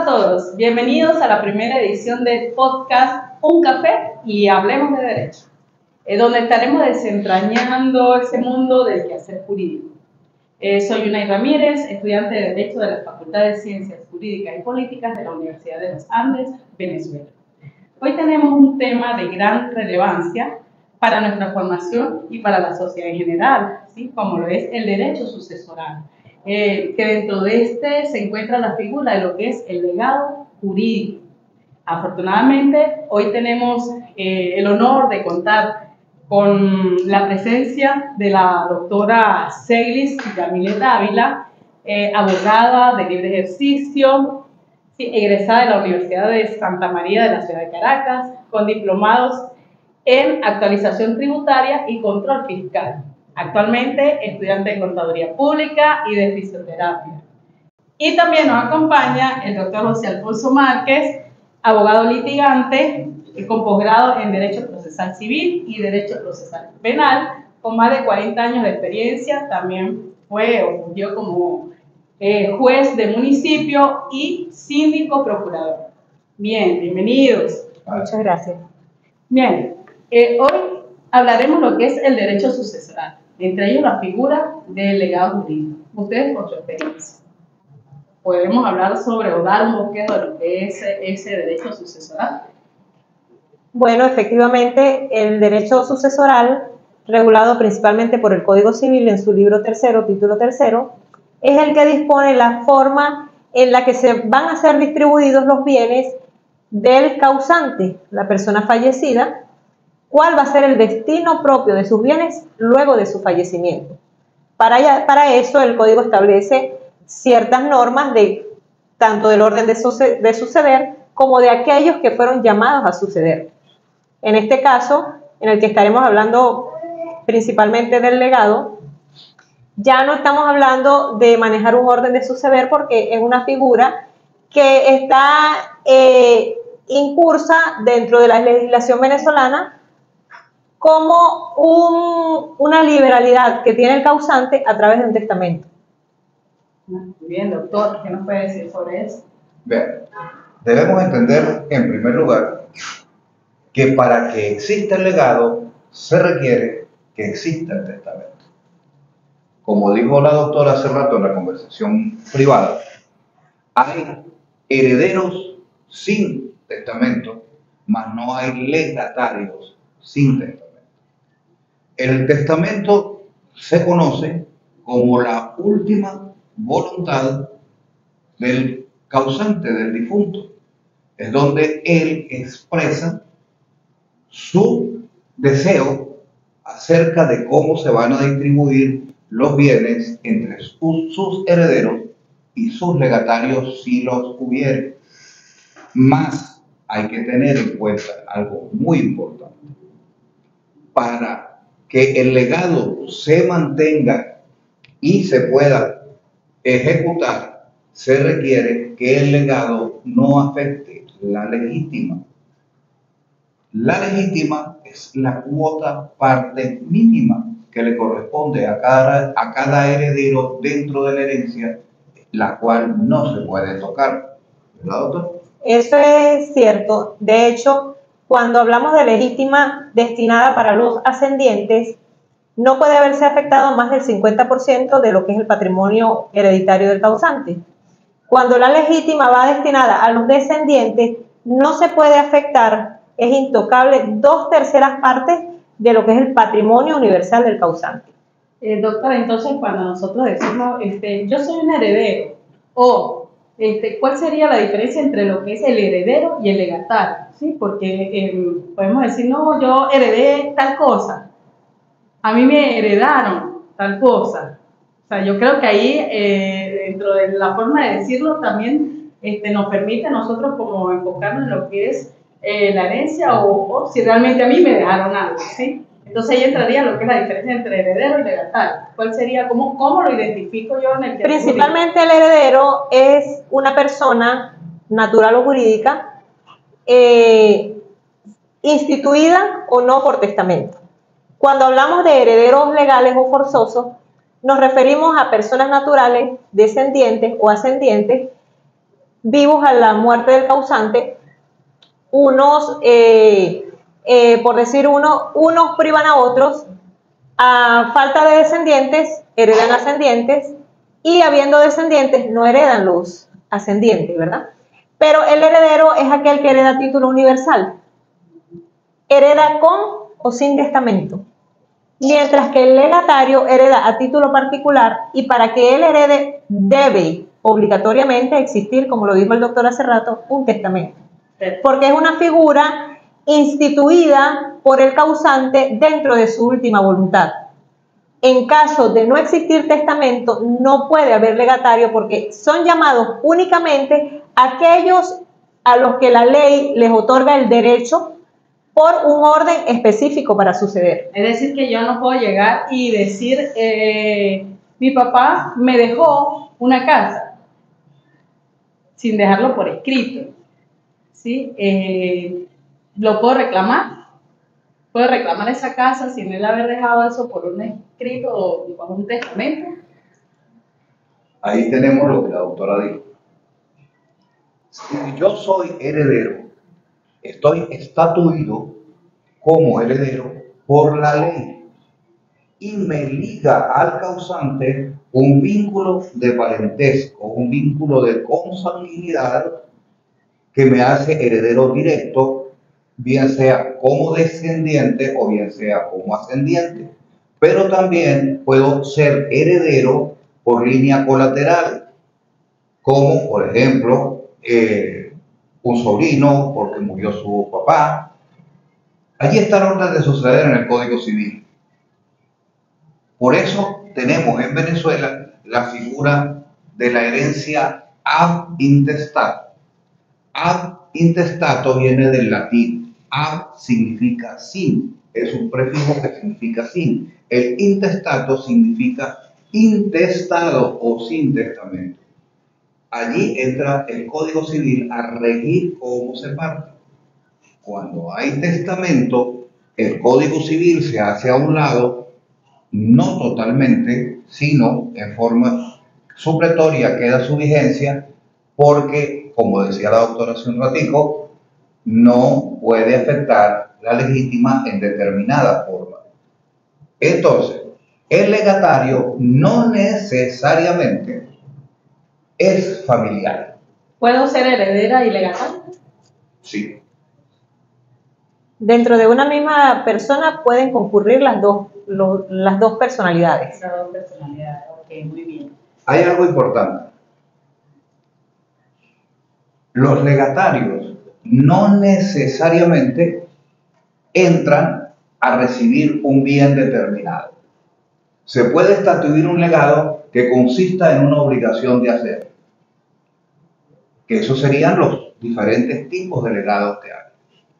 todos, bienvenidos a la primera edición del podcast Un Café y Hablemos de Derecho, donde estaremos desentrañando ese mundo del quehacer jurídico. Soy Unai Ramírez, estudiante de Derecho de la Facultad de Ciencias Jurídicas y Políticas de la Universidad de los Andes, Venezuela. Hoy tenemos un tema de gran relevancia para nuestra formación y para la sociedad en general, ¿sí? Como lo es el derecho sucesoral, que dentro de este se encuentra la figura de lo que es el legado jurídico. Afortunadamente, hoy tenemos el honor de contar con la presencia de la doctora Seilis Yamilet Ávila, abogada de libre ejercicio, sí, egresada de la Universidad de Santa María de la ciudad de Caracas, con diplomados en actualización tributaria y control fiscal. Actualmente estudiante de Contaduría Pública y de Fisioterapia. Y también nos acompaña el doctor José Alfonso Márquez, abogado litigante con posgrado en Derecho Procesal Civil y Derecho Procesal Penal, con más de 40 años de experiencia. También fungió como juez de municipio y síndico procurador. Bien, bienvenidos. Muchas gracias. Bien, hoy hablaremos lo que es el derecho sucesoral, entre ellos la figura del legado jurídico. Ustedes, por su experiencia, podemos hablar sobre o dar un bosquejo de lo que es ese derecho sucesoral. Bueno, efectivamente, el derecho sucesoral, regulado principalmente por el Código Civil en su libro tercero, título tercero, es el que dispone la forma en la que se van a ser distribuidos los bienes del causante, la persona fallecida, cuál va a ser el destino propio de sus bienes luego de su fallecimiento. Para eso el Código establece ciertas normas de tanto del orden de suceder como de aquellos que fueron llamados a suceder. En este caso, en el que estaremos hablando principalmente del legado, ya no estamos hablando de manejar un orden de suceder porque es una figura que está incursa dentro de la legislación venezolana como una liberalidad que tiene el causante a través de un testamento. Muy bien, doctor, ¿qué nos puede decir sobre eso? Bien, debemos entender en primer lugar que para que exista el legado se requiere que exista el testamento. Como dijo la doctora hace rato en la conversación privada, hay herederos sin testamento, mas no hay legatarios sin testamento. El testamento se conoce como la última voluntad del causante, del difunto. Es donde él expresa su deseo acerca de cómo se van a distribuir los bienes entre sus herederos y sus legatarios si los hubiere. Más hay que tener en cuenta algo muy importante. Para que el legado se mantenga y se pueda ejecutar, se requiere que el legado no afecte la legítima. La legítima es la cuota parte mínima que le corresponde a cada heredero dentro de la herencia, la cual no se puede tocar. ¿Verdad, doctor? Eso es cierto. De hecho, cuando hablamos de legítima destinada para los ascendientes, no puede haberse afectado más del 50% de lo que es el patrimonio hereditario del causante. Cuando la legítima va destinada a los descendientes, no se puede afectar, es intocable, 2/3 partes de lo que es el patrimonio universal del causante. Doctora, entonces cuando nosotros decimos, yo soy un heredero, o ¿cuál sería la diferencia entre lo que es el heredero y el legatario? ¿Sí? Porque podemos decir, no, yo heredé tal cosa, a mí me heredaron tal cosa. O sea, yo creo que ahí, dentro de la forma de decirlo, también nos permite a nosotros como enfocarnos en lo que es la herencia o si realmente a mí me dejaron algo, ¿sí? Entonces ahí entraría lo que es la diferencia entre heredero y legatario. ¿Cuál sería, cómo lo identifico yo en el que principalmente el heredero es una persona natural o jurídica instituida o no por testamento. Cuando hablamos de herederos legales o forzosos, nos referimos a personas naturales, descendientes o ascendientes vivos a la muerte del causante, unos, por decir unos privan a otros, a falta de descendientes, heredan ascendientes, y habiendo descendientes, no heredan los ascendientes, ¿verdad? Pero el heredero es aquel que hereda título universal. Hereda con o sin testamento. Mientras que el legatario hereda a título particular, y para que él herede debe obligatoriamente existir, como lo dijo el doctor hace rato, un testamento. Porque es una figura instituida por el causante dentro de su última voluntad. En caso de no existir testamento, no puede haber legatario, porque son llamados únicamente aquellos a los que la ley les otorga el derecho por un orden específico para suceder. Es decir, que yo no puedo llegar y decir, mi papá me dejó una casa, sin dejarlo por escrito, ¿sí? ¿Lo puedo reclamar? ¿Puedo reclamar esa casa sin él haber dejado eso por un escrito o por un testamento? Ahí tenemos lo que la doctora dijo. Si yo soy heredero, estoy estatuido como heredero por la ley y me liga al causante un vínculo de parentesco, un vínculo de consanguinidad que me hace heredero directo, bien sea como descendiente o bien sea como ascendiente. Pero también puedo ser heredero por línea colateral, como por ejemplo un sobrino porque murió su papá. Allí está el orden de suceder en el Código Civil. Por eso tenemos en Venezuela la figura de la herencia ab intestato. Ab intestato viene del latín. Ab significa sin, es un prefijo que significa sin. El intestato significa intestado o sin testamento. Allí entra el Código Civil a regir cómo se parte. Cuando hay testamento, el Código Civil se hace a un lado, no totalmente, sino en forma supletoria queda su vigencia, porque, como decía la doctora hace un ratico, no puede afectar la legítima en determinada forma. Entonces, el legatario no necesariamente es familiar. ¿Puedo ser heredera y legataria? Sí. Dentro de una misma persona pueden concurrir las dos personalidades. Las dos personalidades, ok, muy bien. Hay algo importante. Los legatarios no necesariamente entran a recibir un bien determinado. Se puede estatuir un legado que consista en una obligación de hacer. Que esos serían los diferentes tipos de legados que hay.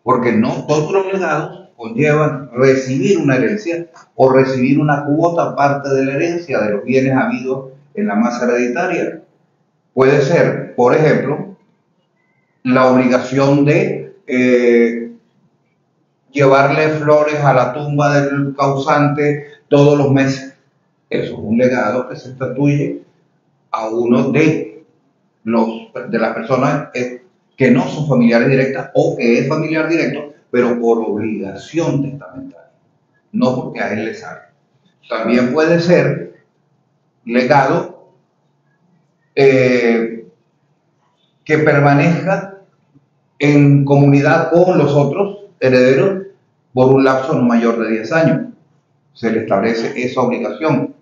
Porque no todos los legados conllevan recibir una herencia o recibir una cuota parte de la herencia de los bienes habidos en la masa hereditaria. Puede ser, por ejemplo, la obligación de llevarle flores a la tumba del causante todos los meses. Eso es un legado que se estatuye a uno de las personas que no son familiares directas o que es familiar directo, pero por obligación testamentaria, no porque a él le sale. También puede ser legado que permanezca en comunidad con los otros herederos por un lapso no mayor de 10 años. Se le establece esa obligación.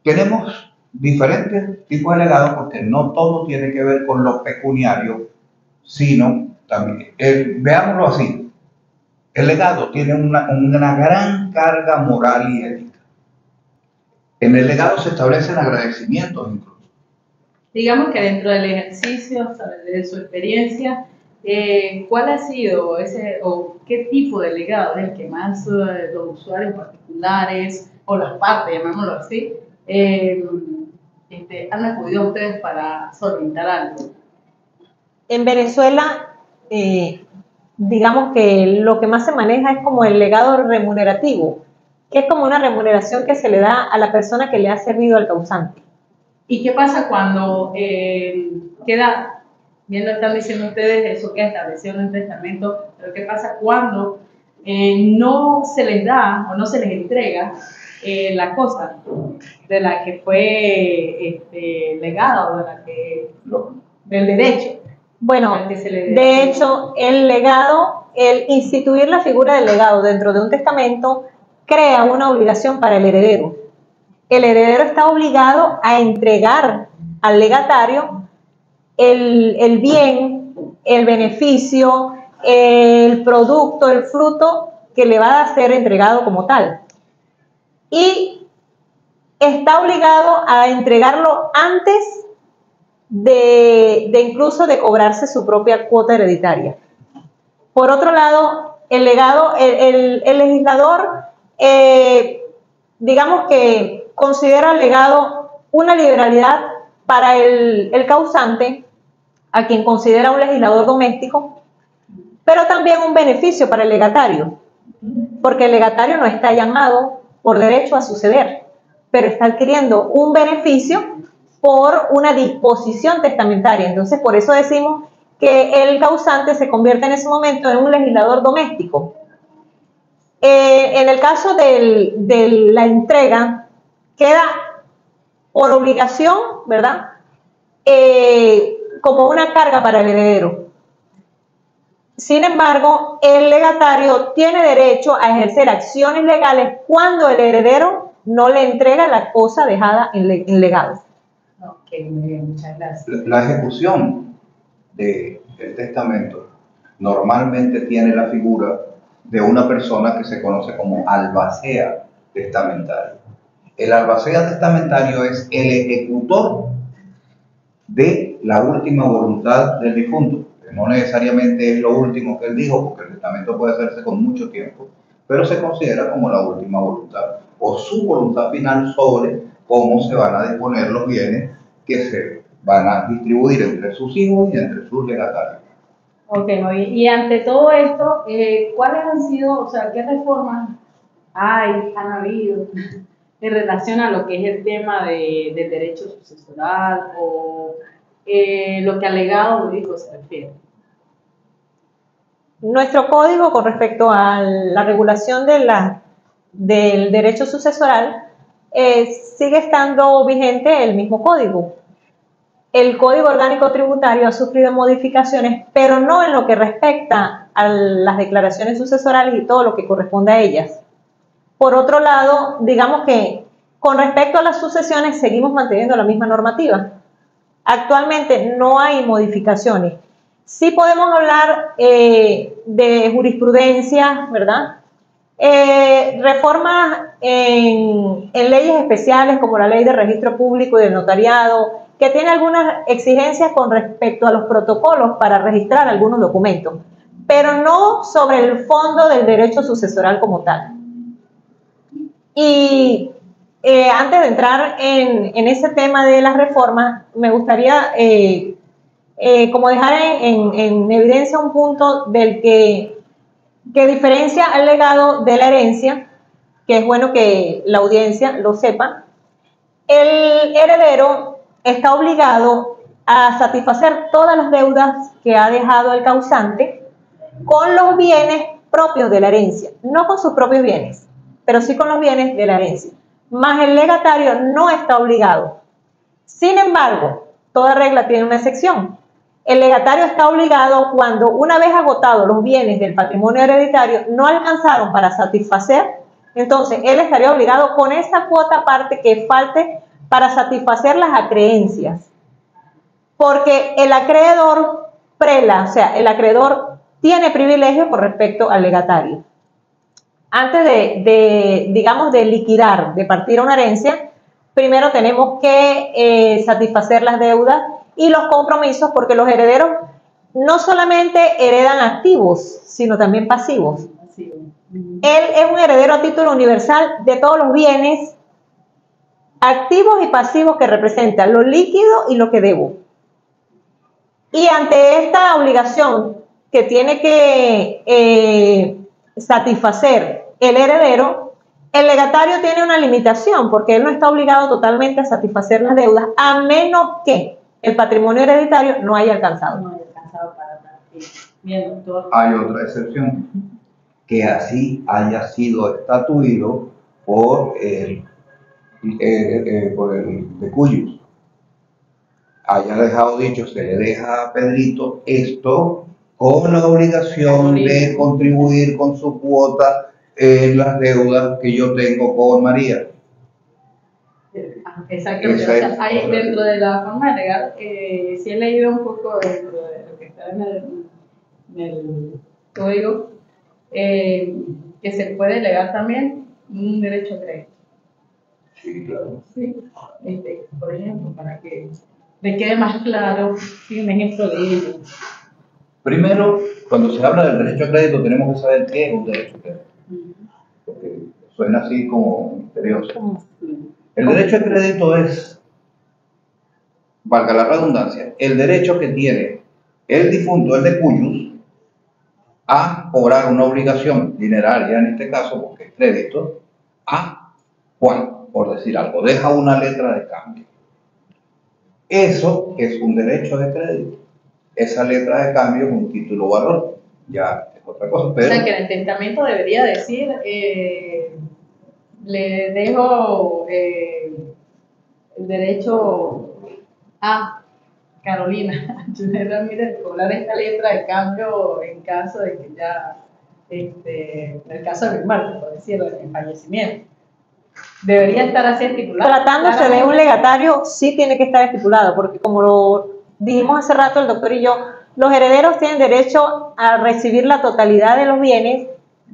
Tenemos diferentes tipos de legados porque no todo tiene que ver con lo pecuniario, sino también, veámoslo así, el legado tiene una gran carga moral y ética. En el legado se establecen agradecimientos incluso. Digamos que dentro del ejercicio, de su experiencia, ¿cuál ha sido ese o qué tipo de legado es el que más los usuarios particulares o las partes, llamémoslo así, han acudido a ustedes para solventar algo? En Venezuela, digamos que lo que más se maneja es como el legado remunerativo, que es como una remuneración que se le da a la persona que le ha servido al causante. ¿Y qué pasa cuando queda, bien lo están diciendo ustedes, eso queda establecido en el testamento, pero ¿qué pasa cuando no se les da o no se les entrega la cosa de la que fue legada o de la que, del derecho? Bueno, al que se le de hecho, el legado, el instituir la figura del legado dentro de un testamento crea una obligación para el heredero. El heredero está obligado a entregar al legatario el bien, el beneficio, el producto, el fruto que le va a ser entregado como tal. Y está obligado a entregarlo antes de incluso de cobrarse su propia cuota hereditaria. Por otro lado, el legado, el legislador, digamos que considera el legado una liberalidad para el causante, a quien considera un legislador doméstico, pero también un beneficio para el legatario, porque el legatario no está llamado por derecho a suceder, pero está adquiriendo un beneficio por una disposición testamentaria. Entonces, por eso decimos que el causante se convierte en ese momento en un legislador doméstico. En el caso de la entrega, queda por obligación, ¿verdad? Como una carga para el heredero. Sin embargo, el legatario tiene derecho a ejercer acciones legales cuando el heredero no le entrega la cosa dejada en legado. Ok, muy bien, muchas gracias. La ejecución del testamento normalmente tiene la figura de una persona que se conoce como albacea testamentario. El albacea testamentario es el ejecutor de la última voluntad del difunto. No necesariamente es lo último que él dijo, porque el testamento puede hacerse con mucho tiempo, pero se considera como la última voluntad o su voluntad final sobre cómo se van a disponer los bienes que se van a distribuir entre sus hijos y entre sus legatarios. Ok, muy bien. Y ante todo esto, ¿cuáles han sido, o sea, qué reformas han habido en relación a lo que es el tema del derecho sucesoral o lo que al legado jurídico se refiere? Nuestro código con respecto a la regulación del derecho sucesoral sigue estando vigente el mismo código. El Código Orgánico Tributario ha sufrido modificaciones, pero no en lo que respecta a las declaraciones sucesorales y todo lo que corresponde a ellas. Por otro lado, digamos que con respecto a las sucesiones seguimos manteniendo la misma normativa. Actualmente no hay modificaciones. Sí podemos hablar de jurisprudencia, ¿verdad? Reformas en leyes especiales como la ley de registro público y del notariado, que tiene algunas exigencias con respecto a los protocolos para registrar algunos documentos, pero no sobre el fondo del derecho sucesoral como tal. Y antes de entrar en ese tema de las reformas, me gustaría como dejar en evidencia un punto del que diferencia el legado de la herencia, que es bueno que la audiencia lo sepa. El heredero está obligado a satisfacer todas las deudas que ha dejado el causante con los bienes propios de la herencia, no con sus propios bienes, pero sí con los bienes de la herencia. Más el legatario no está obligado. Sin embargo, toda regla tiene una excepción. El legatario está obligado cuando, una vez agotados los bienes del patrimonio hereditario, no alcanzaron para satisfacer, entonces él estaría obligado con esa cuota aparte que falte para satisfacer las acreencias. Porque el acreedor prela, o sea, el acreedor tiene privilegio con respecto al legatario. Antes digamos, de liquidar, de partir a una herencia, primero tenemos que satisfacer las deudas y los compromisos, porque los herederos no solamente heredan activos, sino también pasivos. Él es un heredero a título universal de todos los bienes activos y pasivos que representan lo líquido y lo que debo. Y ante esta obligación que tiene que satisfacer el heredero, el legatario tiene una limitación, porque él no está obligado totalmente a satisfacer las deudas, a menos que el patrimonio hereditario no haya alcanzado. No he alcanzado para nada. Bien, doctor. Hay otra excepción, que así haya sido estatuido por el de Cuyos. Haya dejado dicho, se le deja a Pedrito esto con la obligación de contribuir con su cuota en las deudas que yo tengo con María. Exacto, o sea, hay dentro de la forma legal, si he leído un poco dentro de lo que está en el código, que se puede delegar también un derecho a crédito. Sí, claro. Sí. Por ejemplo, para que le quede más claro, sí, un ejemplo de ello. Primero, cuando se habla del derecho a crédito, tenemos que saber qué es un derecho a crédito. Porque suena así como misterioso. El derecho a crédito es, valga la redundancia, el derecho que tiene el difunto, el de Cuyos, a cobrar una obligación dineraria, en este caso, porque es crédito, a Juan, por decir algo, deja una letra de cambio. Eso es un derecho de crédito. Esa letra de cambio es un título valor, ya es otra cosa. Pero, o sea, que en el testamento debería decir, le dejo el derecho a Carolina Junet Ramírez de cobrar esta letra de cambio en caso de que ya, en el caso de mi muerte, por decirlo, de mi fallecimiento. Debería estar así estipulado. Tratándose de un legatario, sí tiene que estar estipulado, porque como lo dijimos hace rato el doctor y yo, los herederos tienen derecho a recibir la totalidad de los bienes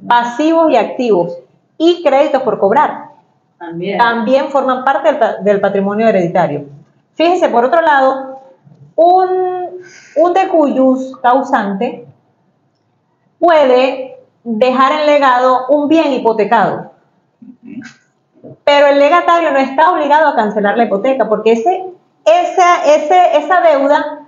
pasivos y activos y créditos por cobrar. También forman parte del patrimonio hereditario. Fíjense, por otro lado, un de cuyos causante puede dejar en legado un bien hipotecado, pero el legatario no está obligado a cancelar la hipoteca, porque esa deuda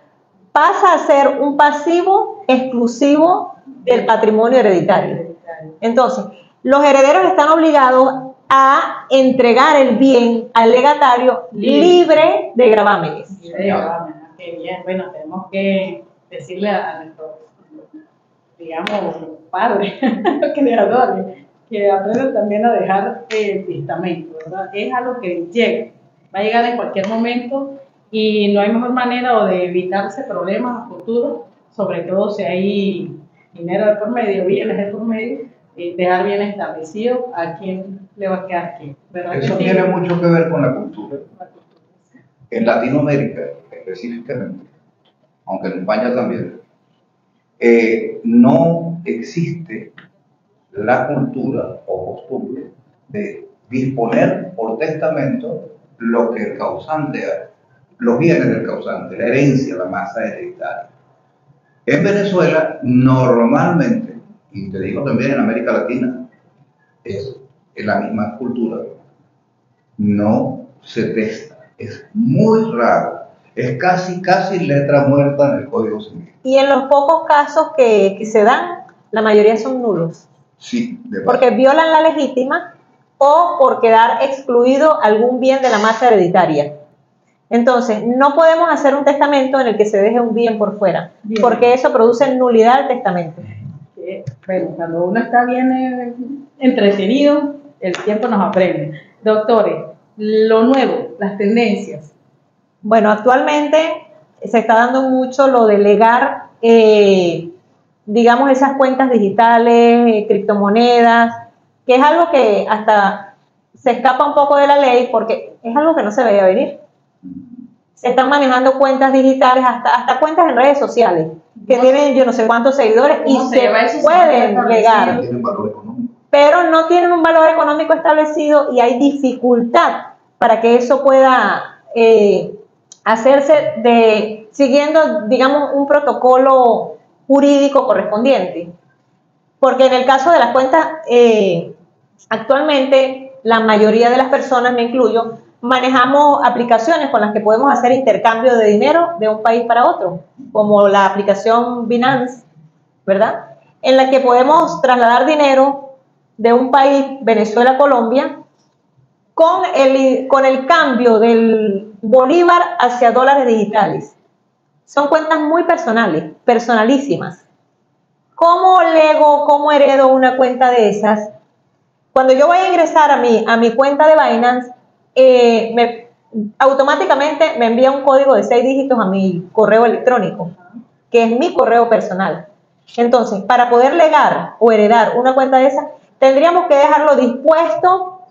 pasa a ser un pasivo exclusivo del patrimonio hereditario. Entonces, los herederos están obligados a entregar el bien al legatario libre de gravámenes. Qué bien. Bueno, tenemos que decirle a nuestros, digamos, padres, creadores, que aprendan también a dejar el testamento, ¿verdad? Es algo que llega, va a llegar en cualquier momento y no hay mejor manera de evitarse problemas a futuro, sobre todo si hay dinero de por medio, bienes de por medio, dejar bien establecido a quién le va a quedar qué. Eso tiene mucho que ver con la cultura. En Latinoamérica, específicamente, aunque en España también, no existe la cultura o costumbre de disponer por testamento lo que el causante, los bienes del causante, la herencia, la masa hereditaria. En Venezuela, normalmente, y te digo también en América Latina, es la misma cultura, no se testa, es muy raro, es casi letra muerta en el Código Civil. Y en los pocos casos que se dan, la mayoría son nulos. Sí, porque violan la legítima o por quedar excluido algún bien de la masa hereditaria. Entonces, no podemos hacer un testamento en el que se deje un bien por fuera, porque eso produce nulidad del testamento. Bueno, cuando uno está bien entretenido, el tiempo nos apremia. Doctores, lo nuevo, las tendencias. Bueno, actualmente se está dando mucho lo de legar, digamos, esas cuentas digitales, criptomonedas, que es algo que hasta se escapa un poco de la ley porque es algo que no se veía venir. Se están manejando cuentas digitales, hasta cuentas en redes sociales, que tienen yo no sé cuántos seguidores y se pueden legar, pero no tienen un valor económico establecido y hay dificultad para que eso pueda hacerse siguiendo, digamos, un protocolo jurídico correspondiente. Porque en el caso de las cuentas, actualmente la mayoría de las personas, me incluyo, manejamos aplicaciones con las que podemos hacer intercambio de dinero de un país para otro, como la aplicación Binance, ¿verdad? En la que podemos trasladar dinero de un país, Venezuela a Colombia, con el cambio del Bolívar hacia dólares digitales. Son cuentas muy personales, personalísimas. ¿Cómo lego, cómo heredo una cuenta de esas? Cuando yo voy a ingresar a mi cuenta de Binance, automáticamente me envía un código de 6 dígitos a mi correo electrónico, que es mi correo personal. Entonces, para poder legar o heredar una cuenta de esas, tendríamos que dejarlo dispuesto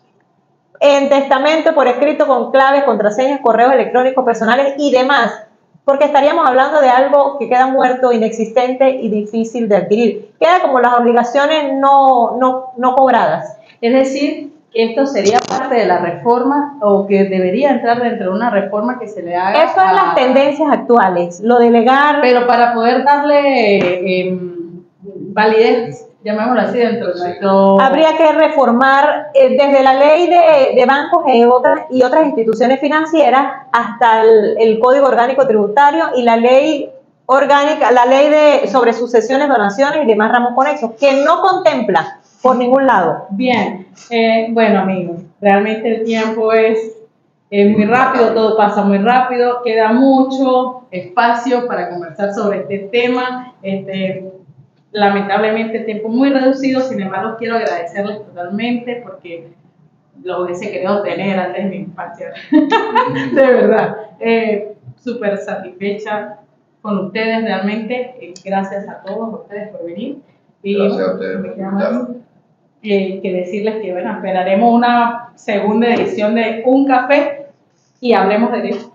en testamento por escrito con claves, contraseñas, correos electrónicos personales y demás, porque estaríamos hablando de algo que queda muerto, inexistente y difícil de adquirir. Queda como las obligaciones no cobradas. Es decir, que esto sería parte de la reforma o que debería entrar dentro de una reforma que se le haga. Eso es las tendencias actuales, lo de legar. Pero para poder darle validez, llamémoslo así, dentro de nuestro... Habría que reformar desde la ley de bancos y otras instituciones financieras hasta el Código Orgánico Tributario y la ley orgánica, la ley sobre sucesiones, donaciones y demás ramos conexos, que no contempla por ningún lado. Bien, bueno amigos, realmente el tiempo es muy rápido, todo pasa muy rápido, queda mucho espacio para conversar sobre este tema, lamentablemente tiempo muy reducido, sin embargo quiero agradecerles totalmente porque lo hubiese querido tener antes de mi infancia, de verdad, súper satisfecha con ustedes realmente, gracias a todos ustedes por venir. Y gracias a ustedes por invitarnos. Que decirles que bueno, esperaremos una segunda edición de Un Café y hablemos de esto.